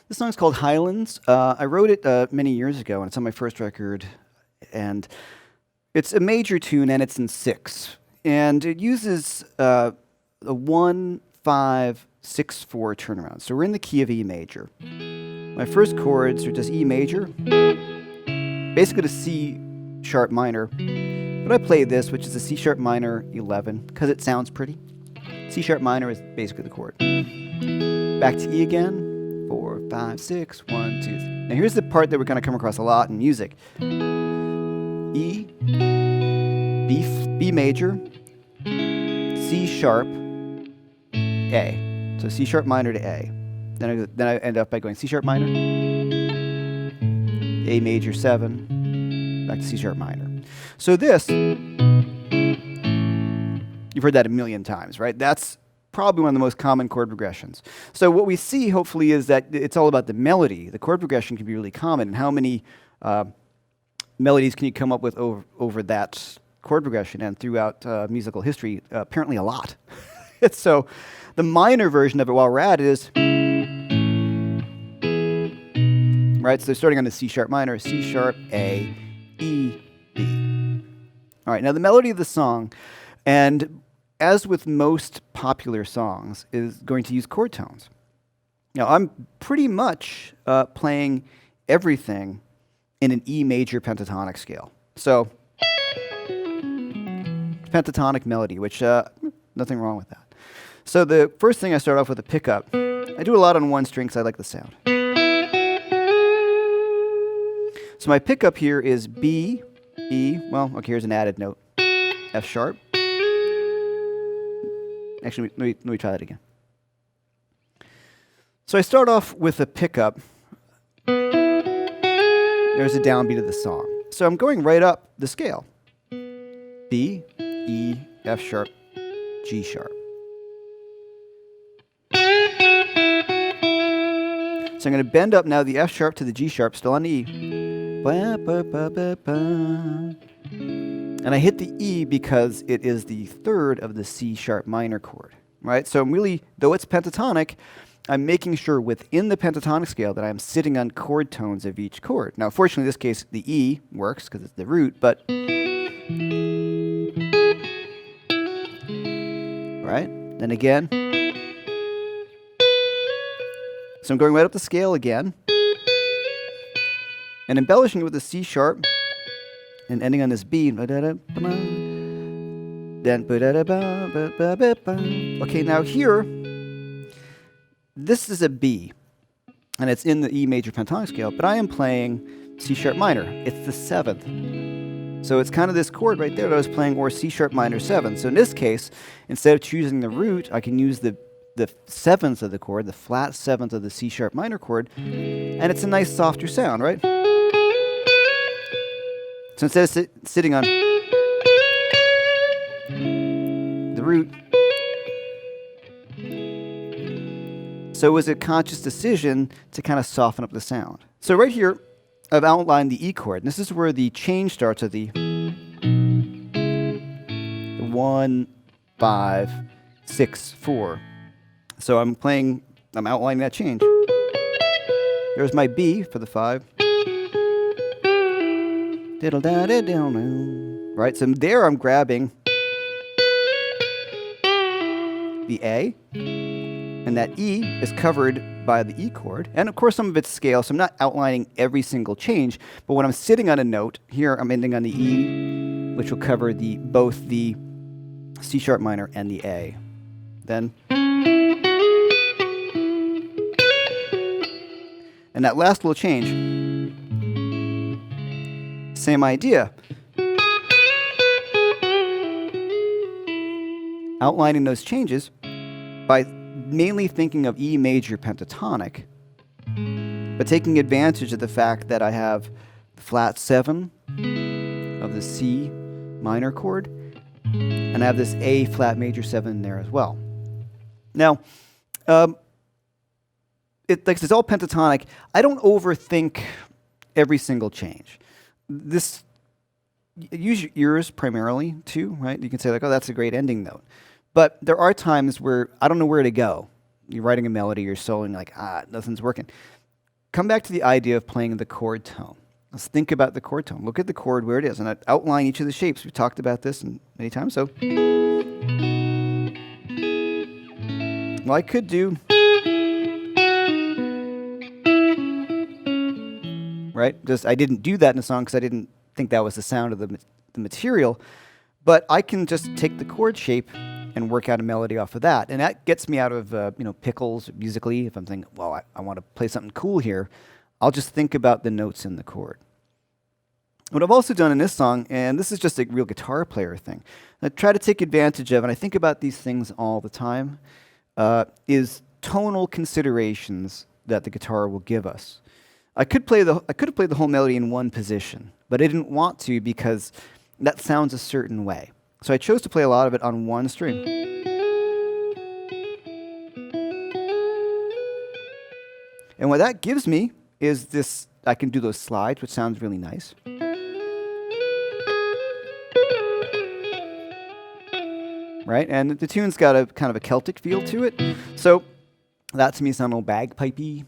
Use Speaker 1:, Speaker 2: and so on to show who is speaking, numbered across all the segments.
Speaker 1: This song's called Highlands. I wrote it many years ago, and it's on my first record. And it's a major tune, and it's in 6. And it uses a 1, 5, 6, 4 turnaround. So we're in the key of E major. My first chords are just E major, basically to C sharp minor. But I play this, which is a C sharp minor 11, because it sounds pretty. C sharp minor is basically the chord. Back to E again. 4, 5, 6, 1, 2, 3. Now here's the part that we're going to come across a lot in music. E, B major, C sharp, A. So C sharp minor to A. Then I end up by going C sharp minor, A major 7, back to C sharp minor. So this, you've heard that a million times, right? That's probably one of the most common chord progressions. So what we see, hopefully, is that it's all about the melody. The chord progression can be really common, and how many melodies can you come up with over that chord progression and throughout musical history? Apparently a lot. So the minor version of it, while we're at it, is, right? So starting on the C sharp minor, C sharp, A, E, B. All right, now the melody of the song, and as with most popular songs, is going to use chord tones. Now, I'm pretty much playing everything in an E major pentatonic scale. So, pentatonic melody, which nothing wrong with that. So the first thing I start off with a pickup. I do a lot on one string because I like the sound. So my pickup here is B, E, well, okay, here's an added note, F sharp. Actually, let me try that again. So I start off with a pickup. There's a downbeat of the song. So I'm going right up the scale. B, E, F sharp, G sharp. So I'm going to bend up now the F sharp to the G sharp, still on the E. Ba, ba, ba, ba, ba. And I hit the E because it is the third of the C sharp minor chord, right? So I'm really, though it's pentatonic, I'm making sure within the pentatonic scale that I'm sitting on chord tones of each chord. Now, fortunately, in this case, the E works because it's the root, but, right? Then again. So I'm going right up the scale again, and embellishing it with the C sharp, and ending on this B. Then, okay, now here, this is a B, and it's in the E major pentatonic scale, but I am playing C sharp minor. It's the 7th. So it's kind of this chord right there that I was playing, or C sharp minor 7. So in this case, instead of choosing the root, I can use the 7th of the chord, the flat 7th of the C sharp minor chord, and it's a nice softer sound, right? So instead of sitting on the root, so it was a conscious decision to kind of soften up the sound. So right here, I've outlined the E chord, and this is where the change starts at the 1, 5, 6, 4. So I'm outlining that change. There's my B for the 5. Right, so there I'm grabbing the A, and that E is covered by the E chord. And of course, some of it's scale, so I'm not outlining every single change, but when I'm sitting on a note, here I'm ending on the E, which will cover both the C sharp minor and the A. Then, and that last little change, same idea. Outlining those changes by mainly thinking of E major pentatonic, but taking advantage of the fact that I have the flat 7 of the C minor chord, and I have this A flat major 7 there as well. Now, it's all pentatonic. I don't overthink every single change. Use your ears primarily too, right? You can say like, oh, that's a great ending note. But there are times where I don't know where to go. You're writing a melody, you're soloing, like, nothing's working. come back to the idea of playing the chord tone. Let's think about the chord tone. Look at the chord where it is, and I outline each of the shapes. We've talked about this many times. So, well, I could do, right? Just I didn't do that in the song because I didn't think that was the sound of the material. But I can just take the chord shape and work out a melody off of that, and that gets me out of pickles musically. If I'm thinking, well, I want to play something cool here, I'll just think about the notes in the chord. What I've also done in this song, and this is just a real guitar player thing, I try to take advantage of, and I think about these things all the time, is tonal considerations that the guitar will give us. I could have played the whole melody in one position, but I didn't want to because that sounds a certain way. So I chose to play a lot of it on one string. And what that gives me is this, I can do those slides, which sounds really nice. Right? And the tune's got a kind of a Celtic feel to it. So that to me sounds a little bagpipey.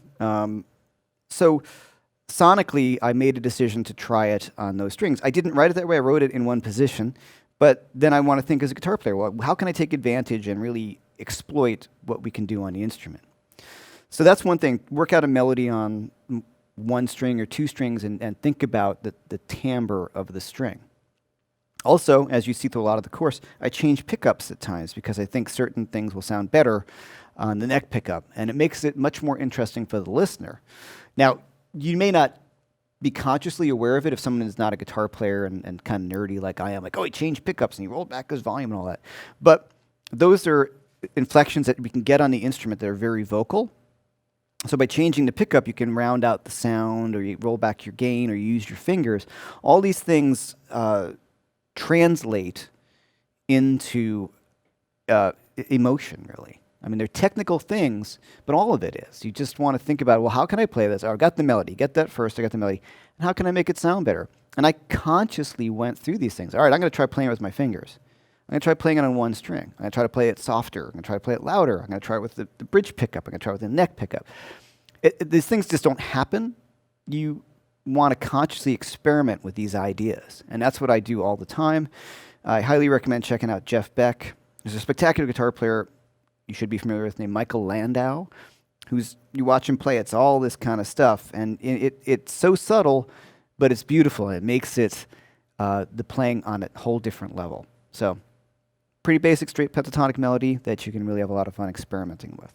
Speaker 1: So sonically, I made a decision to try it on those strings. I didn't write it that way. I wrote it in one position. But then I want to think as a guitar player, well, how can I take advantage and really exploit what we can do on the instrument? So that's one thing. Work out a melody on one string or two strings and think about the timbre of the string. Also, as you see through a lot of the course, I change pickups at times because I think certain things will sound better on the neck pickup, and it makes it much more interesting for the listener. Now, you may not be consciously aware of it if someone is not a guitar player and kind of nerdy like I am, like, oh, he changed pickups and he rolled back his volume and all that. But those are inflections that we can get on the instrument that are very vocal. So by changing the pickup, you can round out the sound, or you roll back your gain, or you use your fingers. All these things translate into emotion, really. I mean, they're technical things, but all of it is. You just want to think about, well, how can I play this? Oh, I got the melody. Get that first. I got the melody. And how can I make it sound better? And I consciously went through these things. All right, I'm going to try playing it with my fingers. I'm going to try playing it on one string. I'm going to try to play it softer. I'm going to try to play it louder. I'm going to try it with the bridge pickup. I'm going to try it with the neck pickup. These things just don't happen. You want to consciously experiment with these ideas. And that's what I do all the time. I highly recommend checking out Jeff Beck. He's a spectacular guitar player you should be familiar with, named Michael Landau, you watch him play, it's all this kind of stuff. And it's so subtle, but it's beautiful. And it makes it the playing on a whole different level. So pretty basic, straight pentatonic melody that you can really have a lot of fun experimenting with.